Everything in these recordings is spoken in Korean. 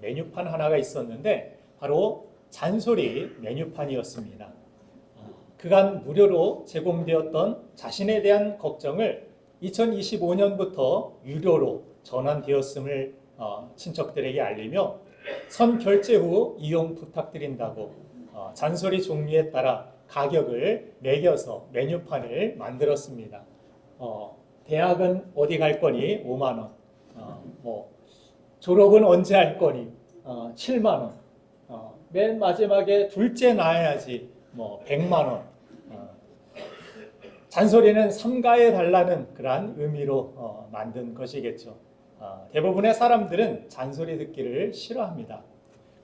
메뉴판 하나가 있었는데 바로 잔소리 메뉴판이었습니다. 그간 무료로 제공되었던 자신에 대한 걱정을 2025년부터 유료로 전환되었음을 친척들에게 알리며 선결제 후 이용 부탁드린다고 잔소리 종류에 따라 가격을 매겨서 메뉴판을 만들었습니다. 대학은 어디 갈 거니? 5만 원. 졸업은 언제 할 거니? 7만 원. 맨 마지막에 둘째 낳아야지 100만 원. 잔소리는 삼가해 달라는 그러한 의미로 만든 것이겠죠. 대부분의 사람들은 잔소리 듣기를 싫어합니다.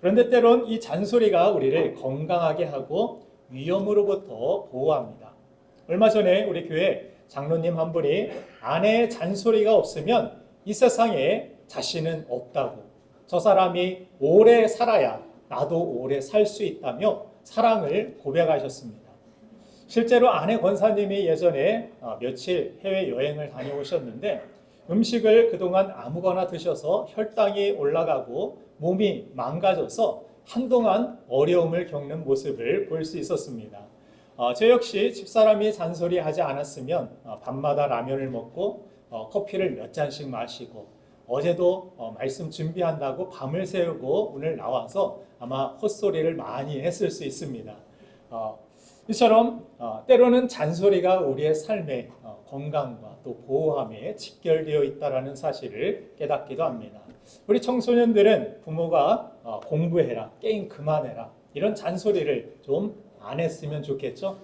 그런데 때론 이 잔소리가 우리를 건강하게 하고 위험으로부터 보호합니다. 얼마 전에 우리 교회 장로님 한 분이 아내의 잔소리가 없으면 이 세상에 자신은 없다고, 저 사람이 오래 살아야 나도 오래 살 수 있다며 사랑을 고백하셨습니다. 실제로 아내 권사님이 예전에 며칠 해외여행을 다녀오셨는데 음식을 그동안 아무거나 드셔서 혈당이 올라가고 몸이 망가져서 한동안 어려움을 겪는 모습을 볼 수 있었습니다. 저 역시 집사람이 잔소리하지 않았으면 밤마다 라면을 먹고 커피를 몇 잔씩 마시고 어제도 말씀 준비한다고 밤을 새우고 오늘 나와서 아마 헛소리를 많이 했을 수 있습니다. 이처럼 때로는 잔소리가 우리의 삶의 건강과 또 보호함에 직결되어 있다는 사실을 깨닫기도 합니다. 우리 청소년들은 부모가 공부해라, 게임 그만해라 이런 잔소리를 좀 안 했으면 좋겠죠.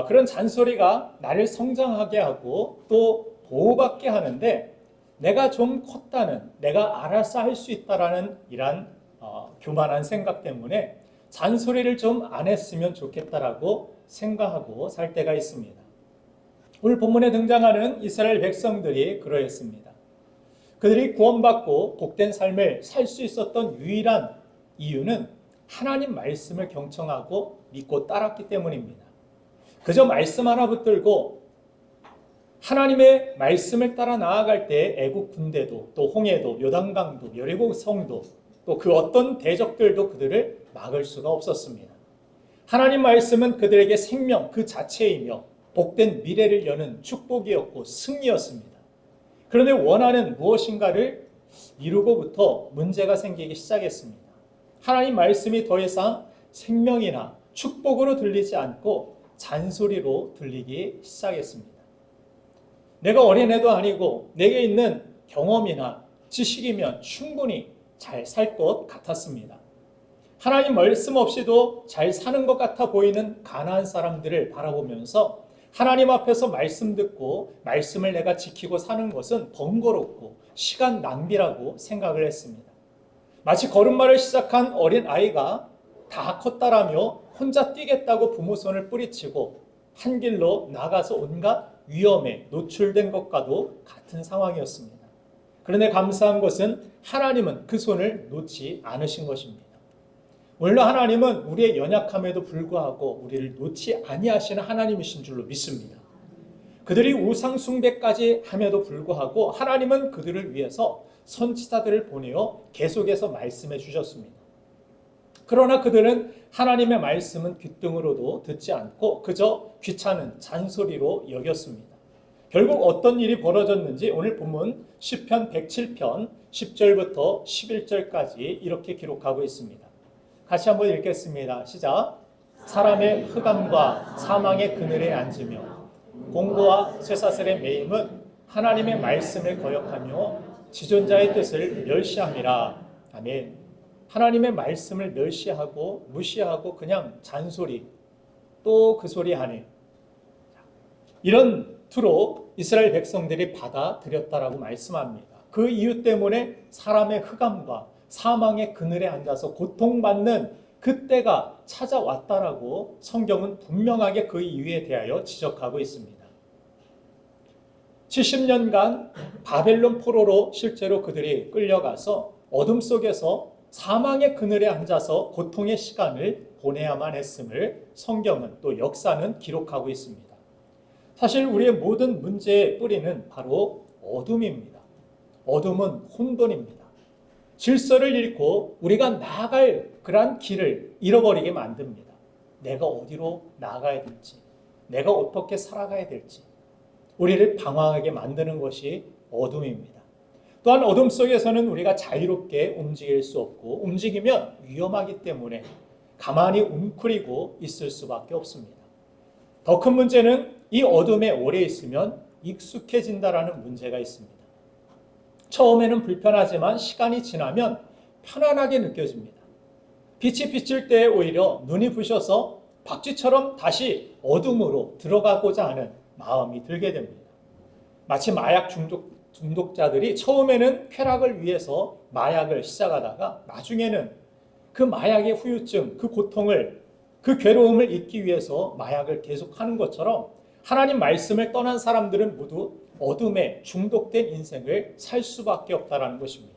그런 잔소리가 나를 성장하게 하고 또 보호받게 하는데 내가 좀 컸다는, 내가 알아서 할 수 있다라는 이런 교만한 생각 때문에 잔소리를 좀 안 했으면 좋겠다라고 생각하고 살 때가 있습니다. 오늘 본문에 등장하는 이스라엘 백성들이 그러했습니다. 그들이 구원받고 복된 삶을 살 수 있었던 유일한 이유는 하나님 말씀을 경청하고 믿고 따랐기 때문입니다. 그저 말씀 하나 붙들고 하나님의 말씀을 따라 나아갈 때 애국 군대도 또 홍해도 요단강도 여리고 성도 또 그 어떤 대적들도 그들을 막을 수가 없었습니다. 하나님 말씀은 그들에게 생명 그 자체이며 복된 미래를 여는 축복이었고 승리였습니다. 그런데 원하는 무엇인가를 이루고부터 문제가 생기기 시작했습니다. 하나님 말씀이 더 이상 생명이나 축복으로 들리지 않고 잔소리로 들리기 시작했습니다. 내가 어린애도 아니고 내게 있는 경험이나 지식이면 충분히 잘 살 것 같았습니다. 하나님 말씀 없이도 잘 사는 것 같아 보이는 가나안 사람들을 바라보면서 하나님 앞에서 말씀 듣고 말씀을 내가 지키고 사는 것은 번거롭고 시간 낭비라고 생각을 했습니다. 마치 걸음마를 시작한 어린 아이가 다 컸다라며 혼자 뛰겠다고 부모 손을 뿌리치고 한 길로 나가서 온갖 위험에 노출된 것과도 같은 상황이었습니다. 그런데 감사한 것은 하나님은 그 손을 놓지 않으신 것입니다. 물론 하나님은 우리의 연약함에도 불구하고 우리를 놓지 아니하시는 하나님이신 줄로 믿습니다. 그들이 우상 숭배까지 함에도 불구하고 하나님은 그들을 위해서 선지자들을 보내어 계속해서 말씀해 주셨습니다. 그러나 그들은 하나님의 말씀은 귓등으로도 듣지 않고 그저 귀찮은 잔소리로 여겼습니다. 결국 어떤 일이 벌어졌는지 오늘 본문 시편 107편 10절부터 11절까지 이렇게 기록하고 있습니다. 같이 한번 읽겠습니다. 시작. 사람의 흑암과 사망의 그늘에 앉으며 공고와 쇠사슬의 매임은 하나님의 말씀을 거역하며 지존자의 뜻을 멸시함이라. 아멘. 하나님의 말씀을 멸시하고 무시하고 그냥 잔소리 또 그 소리 하네. 이런 투로 이스라엘 백성들이 받아들였다라고 말씀합니다. 그 이유 때문에 사람의 흑암과 사망의 그늘에 앉아서 고통받는 그때가 찾아왔다라고 성경은 분명하게 그 이유에 대하여 지적하고 있습니다. 70년간 바벨론 포로로 실제로 그들이 끌려가서 어둠 속에서 사망의 그늘에 앉아서 고통의 시간을 보내야만 했음을 성경은 또 역사는 기록하고 있습니다. 사실 우리의 모든 문제의 뿌리는 바로 어둠입니다. 어둠은 혼돈입니다. 질서를 잃고 우리가 나아갈 그러한 길을 잃어버리게 만듭니다. 내가 어디로 나아가야 될지, 내가 어떻게 살아가야 될지 우리를 방황하게 만드는 것이 어둠입니다. 또한 어둠 속에서는 우리가 자유롭게 움직일 수 없고 움직이면 위험하기 때문에 가만히 웅크리고 있을 수밖에 없습니다. 더 큰 문제는 이 어둠에 오래 있으면 익숙해진다라는 문제가 있습니다. 처음에는 불편하지만 시간이 지나면 편안하게 느껴집니다. 빛이 비칠 때 오히려 눈이 부셔서 박쥐처럼 다시 어둠으로 들어가고자 하는 마음이 들게 됩니다. 마치 마약 중독자들이 처음에는 쾌락을 위해서 마약을 시작하다가 나중에는 그 마약의 후유증, 그 고통을, 그 괴로움을 잊기 위해서 마약을 계속하는 것처럼 하나님 말씀을 떠난 사람들은 모두 어둠에 중독된 인생을 살 수밖에 없다는 것입니다.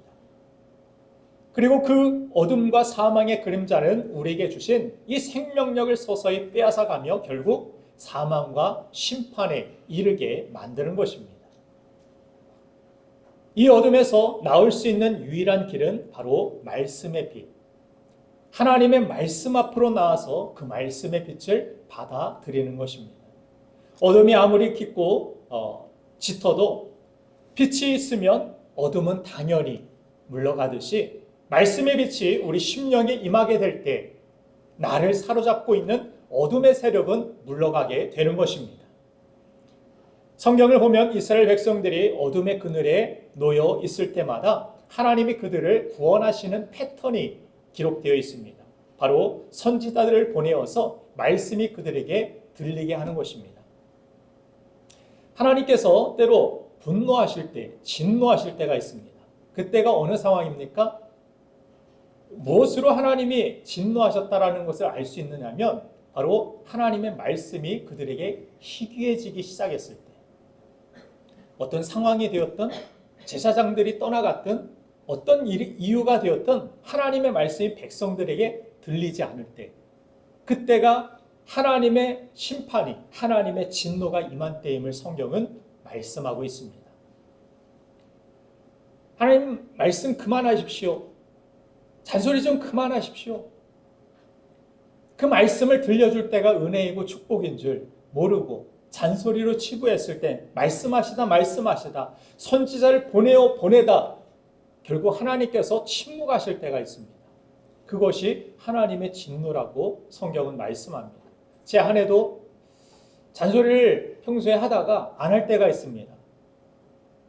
그리고 그 어둠과 사망의 그림자는 우리에게 주신 이 생명력을 서서히 빼앗아가며 결국 사망과 심판에 이르게 만드는 것입니다. 이 어둠에서 나올 수 있는 유일한 길은 바로 말씀의 빛. 하나님의 말씀 앞으로 나와서 그 말씀의 빛을 받아들이는 것입니다. 어둠이 아무리 깊고 짙어도 빛이 있으면 어둠은 당연히 물러가듯이 말씀의 빛이 우리 심령에 임하게 될 때 나를 사로잡고 있는 어둠의 세력은 물러가게 되는 것입니다. 성경을 보면 이스라엘 백성들이 어둠의 그늘에 놓여 있을 때마다 하나님이 그들을 구원하시는 패턴이 기록되어 있습니다. 바로 선지자들을 보내어서 말씀이 그들에게 들리게 하는 것입니다. 하나님께서 때로 분노하실 때, 진노하실 때가 있습니다. 그때가 어느 상황입니까? 무엇으로 하나님이 진노하셨다라는 것을 알 수 있느냐면 바로 하나님의 말씀이 그들에게 희귀해지기 시작했을 때, 어떤 상황이 되었든 제사장들이 떠나갔든 어떤 이유가 되었든 하나님의 말씀이 백성들에게 들리지 않을 때, 그때가 하나님의 심판이, 하나님의 진노가 임한 때임을 성경은 말씀하고 있습니다. 하나님 말씀 그만하십시오. 잔소리 좀 그만하십시오. 그 말씀을 들려줄 때가 은혜이고 축복인 줄 모르고 잔소리로 치부했을 때 말씀하시다 선지자를 보내다 결국 하나님께서 침묵하실 때가 있습니다. 그것이 하나님의 진노라고 성경은 말씀합니다. 제 아내도 잔소리를 평소에 하다가 안 할 때가 있습니다.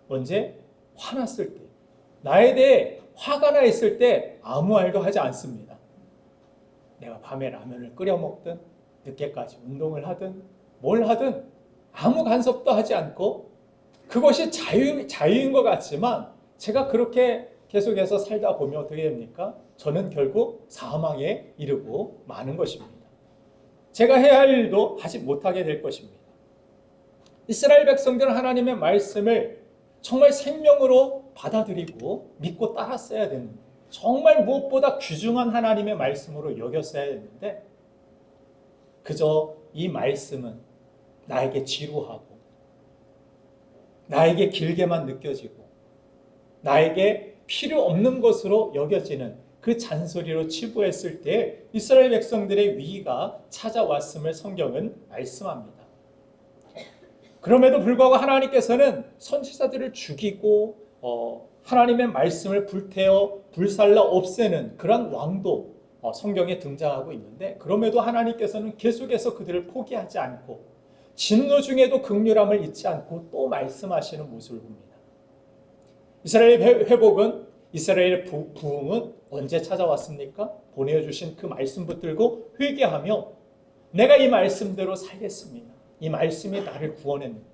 언제? 화났을 때. 나에 대해 화가 나 있을 때 아무 말도 하지 않습니다. 내가 밤에 라면을 끓여 먹든 늦게까지 운동을 하든 뭘 하든 아무 간섭도 하지 않고 그것이 자유인 것 같지만 제가 그렇게 계속해서 살다 보면 어떻게 됩니까? 저는 결국 사망에 이르고 마는 것입니다. 제가 해야 할 일도 하지 못하게 될 것입니다. 이스라엘 백성들은 하나님의 말씀을 정말 생명으로 받아들이고 믿고 따랐어야 되는데, 정말 무엇보다 귀중한 하나님의 말씀으로 여겼어야 했는데 그저 이 말씀은 나에게 지루하고 나에게 길게만 느껴지고 나에게 필요 없는 것으로 여겨지는 그 잔소리로 치부했을 때 이스라엘 백성들의 위기가 찾아왔음을 성경은 말씀합니다. 그럼에도 불구하고 하나님께서는 선지자들을 죽이고 하나님의 말씀을 불태워 불살라 없애는 그런 왕도 성경에 등장하고 있는데, 그럼에도 하나님께서는 계속해서 그들을 포기하지 않고 진노 중에도 긍휼함을 잊지 않고 또 말씀하시는 모습을 봅니다. 이스라엘의 회복은, 이스라엘의 부흥은 언제 찾아왔습니까? 보내주신 그 말씀 붙들고 회개하며 내가 이 말씀대로 살겠습니다. 이 말씀이 나를 구원했는데,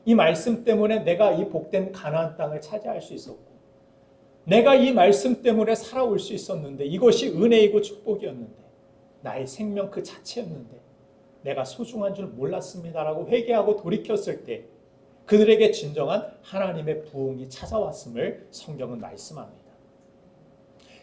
이 말씀 때문에 내가 이 복된 가나안 땅을 차지할 수 있었고, 내가 이 말씀 때문에 살아올 수 있었는데, 이것이 은혜이고 축복이었는데, 나의 생명 그 자체였는데 내가 소중한 줄 몰랐습니다라고 회개하고 돌이켰을 때 그들에게 진정한 하나님의 부흥이 찾아왔음을 성경은 말씀합니다.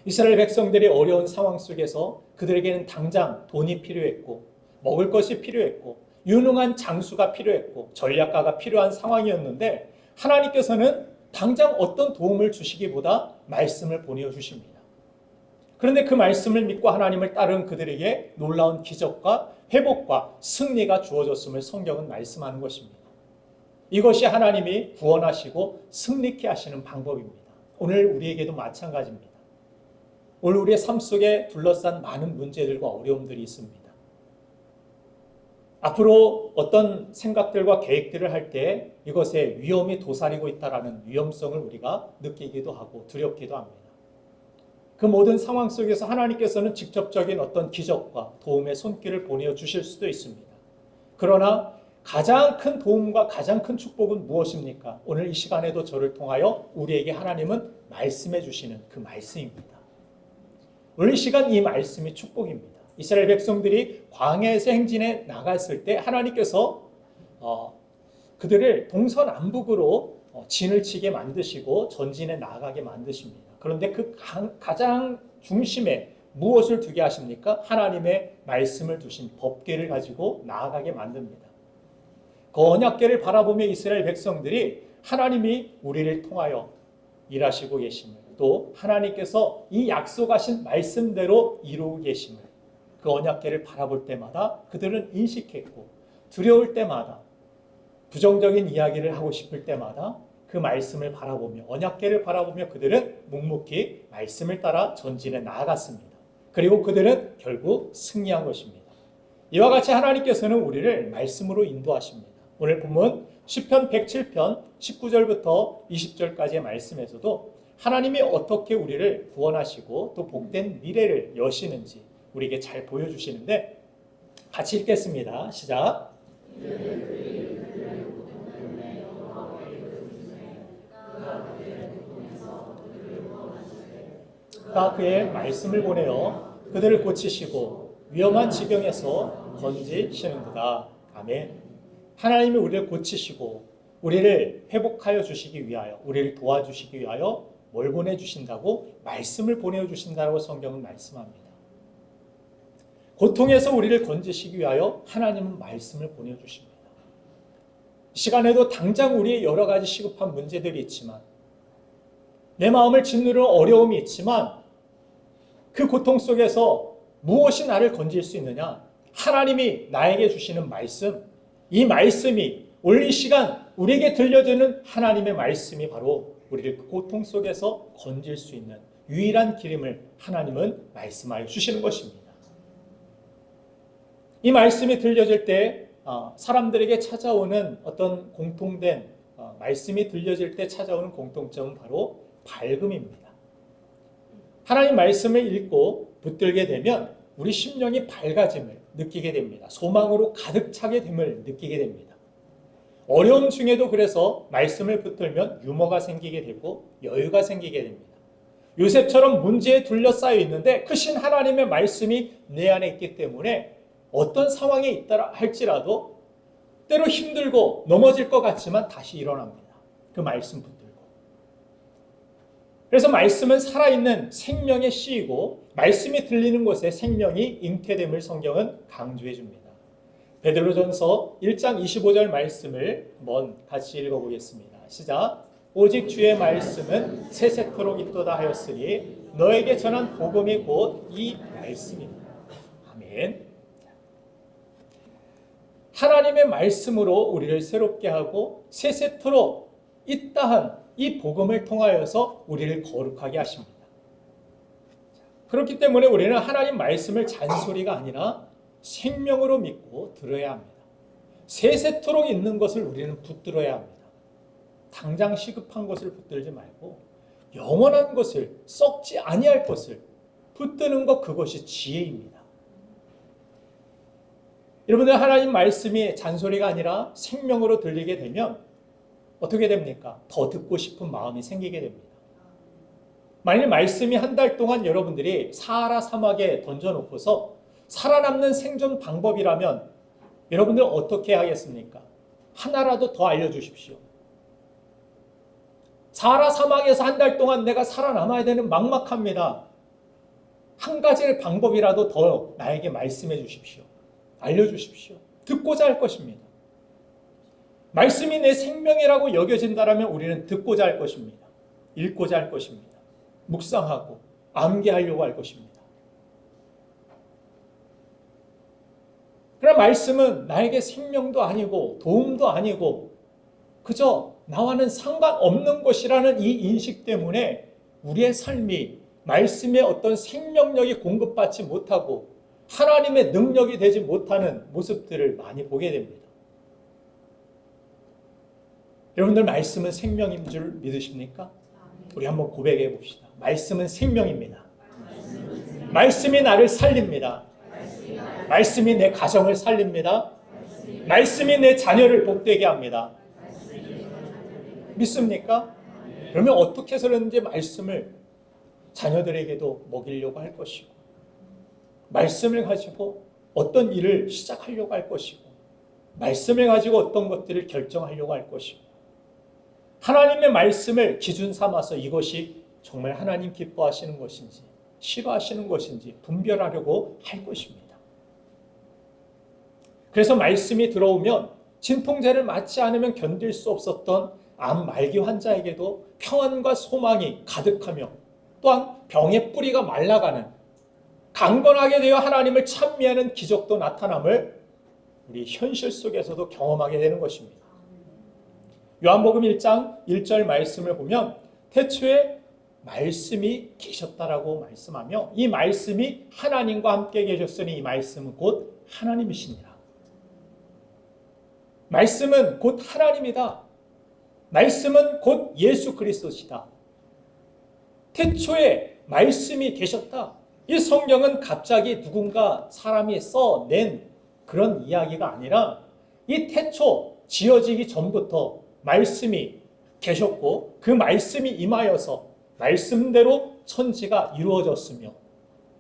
이스라엘 백성들이 어려운 상황 속에서 그들에게는 당장 돈이 필요했고 먹을 것이 필요했고 유능한 장수가 필요했고 전략가가 필요한 상황이었는데, 하나님께서는 당장 어떤 도움을 주시기보다 말씀을 보내주십니다. 그런데 그 말씀을 믿고 하나님을 따른 그들에게 놀라운 기적과 회복과 승리가 주어졌음을 성경은 말씀하는 것입니다. 이것이 하나님이 구원하시고 승리케 하시는 방법입니다. 오늘 우리에게도 마찬가지입니다. 오늘 우리의 삶 속에 둘러싼 많은 문제들과 어려움들이 있습니다. 앞으로 어떤 생각들과 계획들을 할 때 이것에 위험이 도사리고 있다는 위험성을 우리가 느끼기도 하고 두렵기도 합니다. 그 모든 상황 속에서 하나님께서는 직접적인 어떤 기적과 도움의 손길을 보내주실 수도 있습니다. 그러나 가장 큰 도움과 가장 큰 축복은 무엇입니까? 오늘 이 시간에도 저를 통하여 우리에게 하나님은 말씀해 주시는 그 말씀입니다. 오늘 이 시간 이 말씀이 축복입니다. 이스라엘 백성들이 광야에서 행진해 나갔을 때 하나님께서 그들을 동서남북으로 진을 치게 만드시고 전진해 나가게 만드십니다. 그런데 그 가장 중심에 무엇을 두게 하십니까? 하나님의 말씀을 두신 법궤를 가지고 나아가게 만듭니다. 그 언약궤를 바라보며 이스라엘 백성들이 하나님이 우리를 통하여 일하시고 계심을, 또 하나님께서 이 약속하신 말씀대로 이루고 계심을 그 언약궤를 바라볼 때마다 그들은 인식했고, 두려울 때마다, 부정적인 이야기를 하고 싶을 때마다 그 말씀을 바라보며, 언약궤를 바라보며 그들은 묵묵히 말씀을 따라 전진해 나아갔습니다. 그리고 그들은 결국 승리한 것입니다. 이와 같이 하나님께서는 우리를 말씀으로 인도하십니다. 오늘 본문 시편 107편 19절부터 20절까지의 말씀에서도 하나님이 어떻게 우리를 구원하시고 또 복된 미래를 여시는지 우리에게 잘 보여주시는데, 같이 읽겠습니다. 시작. 그가 그의 말씀을 보내어 그들을 고치시고 위험한 지경에서 건지시는도다. 아멘. 하나님이 우리를 고치시고 우리를 회복하여 주시기 위하여, 우리를 도와주시기 위하여 뭘 보내주신다고? 말씀을 보내주신다고 성경은 말씀합니다. 고통에서 우리를 건지시기 위하여 하나님은 말씀을 보내주십니다. 이 시간에도 당장 우리의 여러 가지 시급한 문제들이 있지만, 내 마음을 짓누르는 어려움이 있지만, 그 고통 속에서 무엇이 나를 건질 수 있느냐? 하나님이 나에게 주시는 말씀, 이 말씀이 오늘 이 시간 우리에게 들려주는 하나님의 말씀이 바로 우리를 그 고통 속에서 건질 수 있는 유일한 길임을 하나님은 말씀하여 주시는 것입니다. 이 말씀이 들려질 때 사람들에게 찾아오는 어떤 공통된 말씀이 들려질 때 찾아오는 공통점은 바로 밝음입니다. 하나님 말씀을 읽고 붙들게 되면 우리 심령이 밝아짐을 느끼게 됩니다. 소망으로 가득 차게 됨을 느끼게 됩니다. 어려움 중에도 그래서 말씀을 붙들면 유머가 생기게 되고 여유가 생기게 됩니다. 요셉처럼 문제에 둘러싸여 있는데 크신 하나님의 말씀이 내 안에 있기 때문에 어떤 상황에 있다 할지라도 때로 힘들고 넘어질 것 같지만 다시 일어납니다. 그 말씀 붙들고. 그래서 말씀은 살아있는 생명의 씨이고, 말씀이 들리는 곳에 생명이 잉태됨을 성경은 강조해 줍니다. 베드로전서 1장 25절 말씀을 한번 같이 읽어보겠습니다. 시작. 오직 주의 말씀은 세세토록 있도다 하였으니 너에게 전한 복음이 곧 이 말씀입니다. 아멘. 하나님의 말씀으로 우리를 새롭게 하고 세세토록 있다한 이 복음을 통하여서 우리를 거룩하게 하십니다. 그렇기 때문에 우리는 하나님 말씀을 잔소리가 아니라 생명으로 믿고 들어야 합니다. 세세토록 있는 것을 우리는 붙들어야 합니다. 당장 시급한 것을 붙들지 말고 영원한 것을, 썩지 아니할 것을 붙드는 것, 그것이 지혜입니다. 여러분들, 하나님 말씀이 잔소리가 아니라 생명으로 들리게 되면 어떻게 됩니까? 더 듣고 싶은 마음이 생기게 됩니다. 만일 말씀이 한 달 동안 여러분들이 사하라 사막에 던져놓고서 살아남는 생존 방법이라면 여러분들 어떻게 하겠습니까? 하나라도 더 알려주십시오. 사하라 사막에서 한 달 동안 내가 살아남아야 되는 막막합니다. 한 가지의 방법이라도 더 나에게 말씀해 주십시오. 알려주십시오. 듣고자 할 것입니다. 말씀이 내 생명이라고 여겨진다면 우리는 듣고자 할 것입니다. 읽고자 할 것입니다. 묵상하고 암기하려고 할 것입니다. 그러나 말씀은 나에게 생명도 아니고 도움도 아니고 그저 나와는 상관없는 것이라는 이 인식 때문에 우리의 삶이 말씀의 어떤 생명력이 공급받지 못하고 하나님의 능력이 되지 못하는 모습들을 많이 보게 됩니다. 여러분들 말씀은 생명인 줄 믿으십니까? 우리 한번 고백해 봅시다. 말씀은 생명입니다. 말씀이 나를 살립니다. 말씀이 내 가정을 살립니다. 말씀이 내 자녀를 복되게 합니다. 믿습니까? 그러면 어떻게 해서든지 말씀을 자녀들에게도 먹이려고 할 것이고 말씀을 가지고 어떤 일을 시작하려고 할 것이고 말씀을 가지고 어떤 것들을 결정하려고 할 것이고 하나님의 말씀을 기준 삼아서 이것이 정말 하나님 기뻐하시는 것인지 싫어하시는 것인지 분별하려고 할 것입니다. 그래서 말씀이 들어오면 진통제를 맞지 않으면 견딜 수 없었던 암 말기 환자에게도 평안과 소망이 가득하며 또한 병의 뿌리가 말라가는 강건하게 되어 하나님을 찬미하는 기적도 나타남을 우리 현실 속에서도 경험하게 되는 것입니다. 요한복음 1장 1절 말씀을 보면 태초에 말씀이 계셨다라고 말씀하며 이 말씀이 하나님과 함께 계셨으니 이 말씀은 곧 하나님이시니라. 말씀은 곧 하나님이다. 말씀은 곧 예수 그리스도시다. 태초에 말씀이 계셨다. 이 성경은 갑자기 누군가 사람이 써낸 그런 이야기가 아니라 이 태초 지어지기 전부터 말씀이 계셨고 그 말씀이 임하여서 말씀대로 천지가 이루어졌으며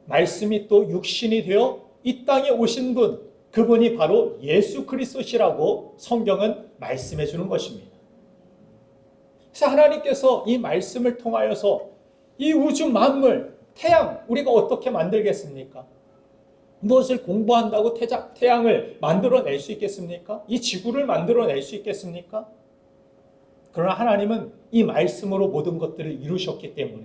말씀이 또 육신이 되어 이 땅에 오신 분 그분이 바로 예수 그리스도시라고 성경은 말씀해 주는 것입니다. 그래서 하나님께서 이 말씀을 통하여서 이 우주 만물, 태양 우리가 어떻게 만들겠습니까? 무엇을 공부한다고 태양을 만들어낼 수 있겠습니까? 이 지구를 만들어낼 수 있겠습니까? 그러나 하나님은 이 말씀으로 모든 것들을 이루셨기 때문에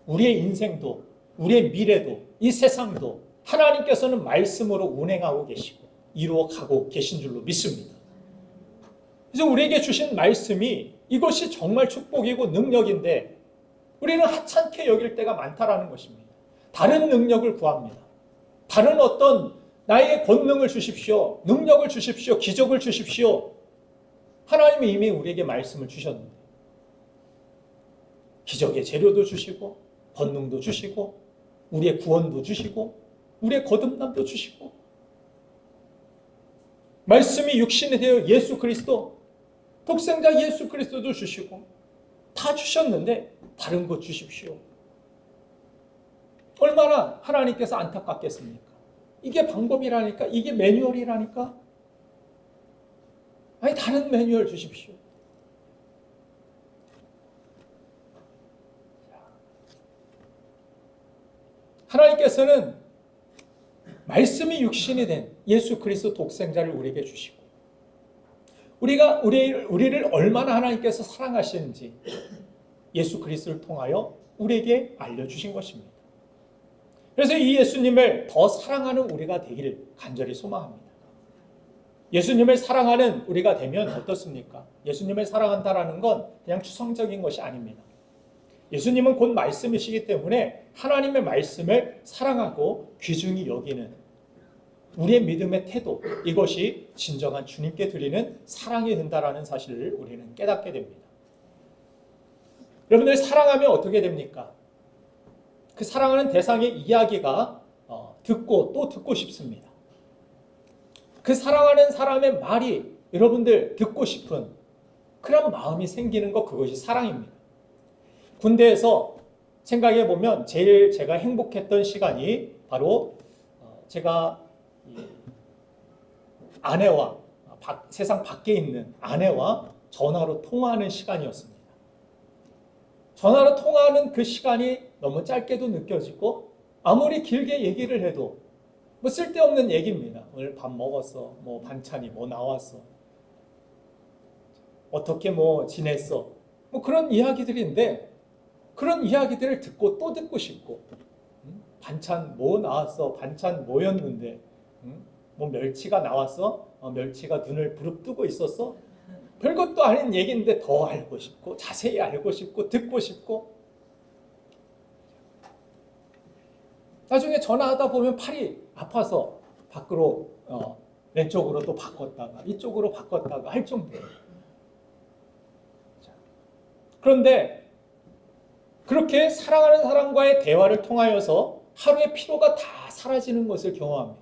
우리의 인생도 우리의 미래도 이 세상도 하나님께서는 말씀으로 운행하고 계시고 이루어가고 계신 줄로 믿습니다. 그래서 우리에게 주신 말씀이 이것이 정말 축복이고 능력인데 우리는 하찮게 여길 때가 많다라는 것입니다. 다른 능력을 구합니다. 다른 어떤 나에게 권능을 주십시오. 능력을 주십시오. 기적을 주십시오. 하나님이 이미 우리에게 말씀을 주셨는데 기적의 재료도 주시고 권능도 주시고 우리의 구원도 주시고 우리의 거듭남도 주시고 말씀이 육신이 되어 예수 그리스도 독생자 예수 그리스도도 주시고 다 주셨는데 다른 것 주십시오. 얼마나 하나님께서 안타깝겠습니까? 이게 방법이라니까 이게 매뉴얼이라니까 아니 다른 매뉴얼 주십시오. 하나님께서는 말씀이 육신이 된 예수 그리스도 독생자를 우리에게 주시고 우리를 얼마나 하나님께서 사랑하시는지 예수 그리스도를 통하여 우리에게 알려주신 것입니다. 그래서 이 예수님을 더 사랑하는 우리가 되기를 간절히 소망합니다. 예수님을 사랑하는 우리가 되면 어떻습니까? 예수님을 사랑한다라는 건 그냥 추상적인 것이 아닙니다. 예수님은 곧 말씀이시기 때문에 하나님의 말씀을 사랑하고 귀중히 여기는 우리의 믿음의 태도 이것이 진정한 주님께 드리는 사랑이 된다라는 사실을 우리는 깨닫게 됩니다. 여러분들 사랑하면 어떻게 됩니까? 그 사랑하는 대상의 이야기가 듣고 또 듣고 싶습니다. 그 사랑하는 사람의 말이 여러분들 듣고 싶은 그런 마음이 생기는 것 그것이 사랑입니다. 군대에서 생각해 보면 제일 제가 행복했던 시간이 바로 제가 아내와 세상 밖에 있는 아내와 전화로 통화하는 시간이었습니다. 전화로 통화하는 그 시간이 너무 짧게도 느껴지고 아무리 길게 얘기를 해도 뭐 쓸데없는 얘기입니다. 오늘 밥 먹었어, 뭐 반찬이 뭐 나왔어, 어떻게 뭐 지냈어, 뭐 그런 이야기들인데 그런 이야기들을 듣고 또 듣고 싶고, 반찬 뭐 나왔어? 반찬 뭐였는데? 뭐 멸치가 나왔어? 멸치가 눈을 부릅뜨고 있었어? 별것도 아닌 얘기인데 더 알고 싶고 자세히 알고 싶고 듣고 싶고, 나중에 전화하다 보면 팔이 아파서 밖으로 왼쪽으로 또 바꿨다가 이쪽으로 바꿨다가 할 정도예요. 그런데 그렇게 사랑하는 사람과의 대화를 통하여서 하루의 피로가 다 사라지는 것을 경험합니다.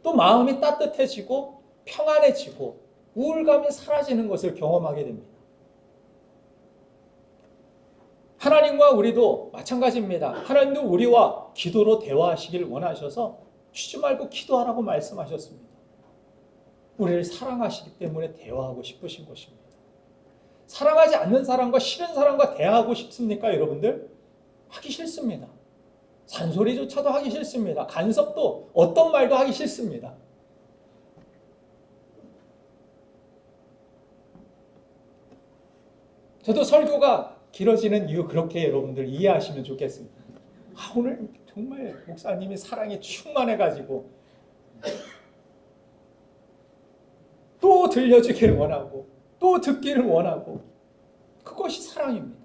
또 마음이 따뜻해지고 평안해지고 우울감이 사라지는 것을 경험하게 됩니다. 하나님과 우리도 마찬가지입니다. 하나님도 우리와 기도로 대화하시길 원하셔서 쉬지 말고 기도하라고 말씀하셨습니다. 우리를 사랑하시기 때문에 대화하고 싶으신 것입니다. 사랑하지 않는 사람과 싫은 사람과 대화하고 싶습니까, 여러분들? 하기 싫습니다. 잔소리조차도 하기 싫습니다. 간섭도 어떤 말도 하기 싫습니다. 저도 설교가 길어지는 이유 그렇게 여러분들 이해하시면 좋겠습니다. 오늘 정말 목사님이 사랑이 충만해가지고 또 들려주기를 원하고 또 듣기를 원하고, 그것이 사랑입니다.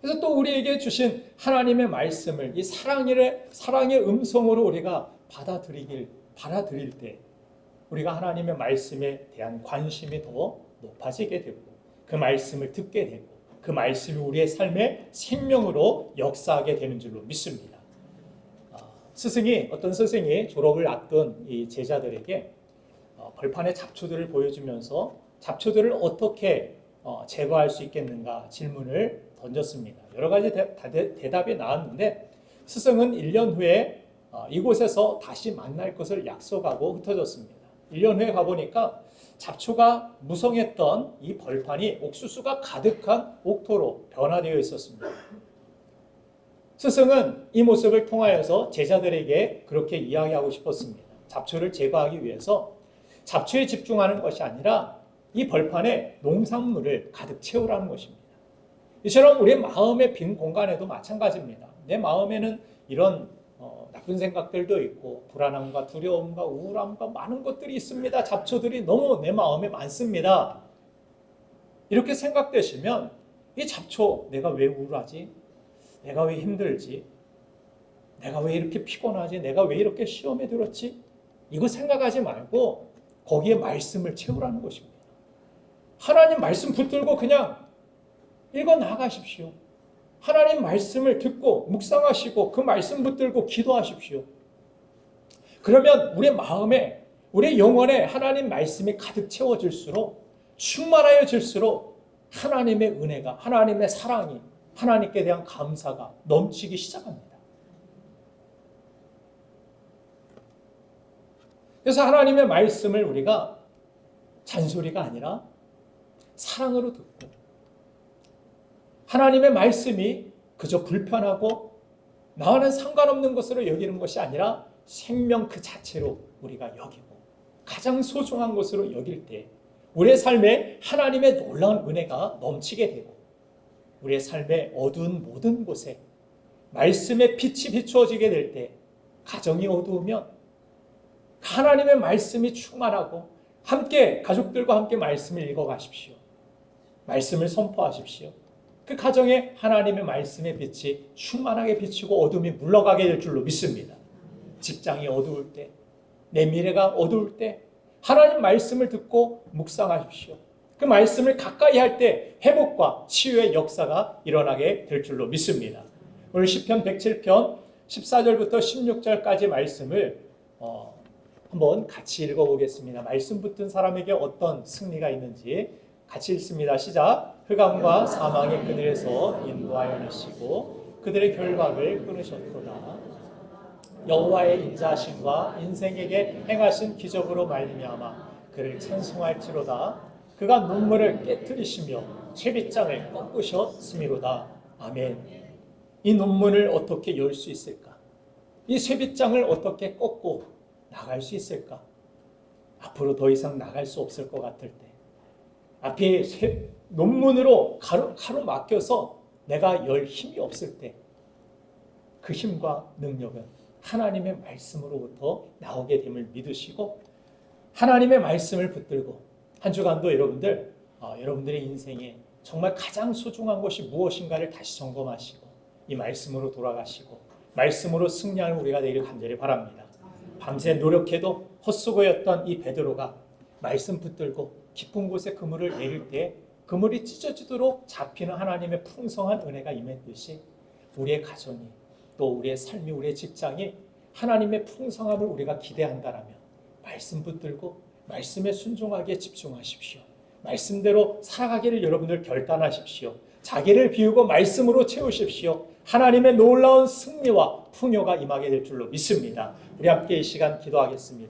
그래서 또 우리에게 주신 하나님의 말씀을 이 사랑의 음성으로 우리가 받아들일 때 우리가 하나님의 말씀에 대한 관심이 더 높아지게 되고, 그 말씀을 듣게 되고, 그 말씀이 우리의 삶의 생명으로 역사하게 되는 줄로 믿습니다. 어떤 스승이 졸업을 앞둔 이 제자들에게 벌판의 잡초들을 보여주면서 잡초들을 어떻게 제거할 수 있겠는가 질문을 던졌습니다. 여러 가지 대답이 나왔는데, 스승은 1년 후에 이곳에서 다시 만날 것을 약속하고 흩어졌습니다. 1년 후에 가보니까 잡초가 무성했던 이 벌판이 옥수수가 가득한 옥토로 변화되어 있었습니다. 스승은 이 모습을 통하여서 제자들에게 그렇게 이야기하고 싶었습니다. 잡초를 제거하기 위해서 잡초에 집중하는 것이 아니라 이 벌판에 농산물을 가득 채우라는 것입니다. 이처럼 우리 마음의 빈 공간에도 마찬가지입니다. 내 마음에는 이런 나쁜 생각들도 있고 불안함과 두려움과 우울함과 많은 것들이 있습니다. 잡초들이 너무 내 마음에 많습니다. 이렇게 생각되시면 이 잡초, 내가 왜 우울하지? 내가 왜 힘들지? 내가 왜 이렇게 피곤하지? 내가 왜 이렇게 시험에 들었지? 이거 생각하지 말고 거기에 말씀을 채우라는 것입니다. 하나님 말씀 붙들고 그냥 읽어 나가십시오. 하나님 말씀을 듣고 묵상하시고 그 말씀 붙들고 기도하십시오. 그러면 우리 마음에, 우리 영혼에 하나님 말씀이 가득 채워질수록, 충만하여질수록 하나님의 은혜가, 하나님의 사랑이, 하나님께 대한 감사가 넘치기 시작합니다. 그래서 하나님의 말씀을 우리가 잔소리가 아니라 사랑으로 듣고, 하나님의 말씀이 그저 불편하고 나와는 상관없는 것으로 여기는 것이 아니라 생명 그 자체로 우리가 여기고 가장 소중한 것으로 여길 때 우리의 삶에 하나님의 놀라운 은혜가 넘치게 되고, 우리의 삶의 어두운 모든 곳에 말씀의 빛이 비추어지게 될 때, 가정이 어두우면 하나님의 말씀이 충만하고 함께 가족들과 함께 말씀을 읽어가십시오. 말씀을 선포하십시오. 그 가정에 하나님의 말씀의 빛이 충만하게 비치고 어둠이 물러가게 될 줄로 믿습니다. 직장이 어두울 때, 내 미래가 어두울 때 하나님 말씀을 듣고 묵상하십시오. 그 말씀을 가까이 할 때 회복과 치유의 역사가 일어나게 될 줄로 믿습니다. 오늘 시편 107편 14절부터 16절까지 말씀을 한번 같이 읽어보겠습니다. 말씀 붙든 사람에게 어떤 승리가 있는지 같이 읽습니다. 시작. 흑암과 사망의 그늘에서 인도하여 내시고 그들의 결박을 끊으셨도다. 여호와의 인자하심과 인생에게 행하신 기적으로 말미암아 그를 찬송할지로다. 그가 눈물을 깨뜨리시며 채빗장을 꺾으셨음이로다. 아멘. 이 눈물을 어떻게 열 수 있을까? 이 채빗장을 어떻게 꺾고 나갈 수 있을까? 앞으로 더 이상 나갈 수 없을 것 같을 때 앞에 논문으로 가로막혀서 내가 열 힘이 없을 때 그 힘과 능력은 하나님의 말씀으로부터 나오게 됨을 믿으시고 하나님의 말씀을 붙들고 한 주간도 여러분들 여러분들의 인생에 정말 가장 소중한 것이 무엇인가를 다시 점검하시고 이 말씀으로 돌아가시고 말씀으로 승리하는 우리가 되기를 간절히 바랍니다. 밤새 노력해도 헛수고였던 이 베드로가 말씀 붙들고 깊은 곳에 그물을 내릴 때 그물이 찢어지도록 잡히는 하나님의 풍성한 은혜가 임했듯이 우리의 가정이 또 우리의 삶이 우리의 직장이 하나님의 풍성함을 우리가 기대한다라면 말씀 붙들고 말씀에 순종하기에 집중하십시오. 말씀대로 살아가기를 여러분들 결단하십시오. 자기를 비우고 말씀으로 채우십시오. 하나님의 놀라운 승리와 풍요가 임하게 될 줄로 믿습니다. 우리 함께 이 시간 기도하겠습니다.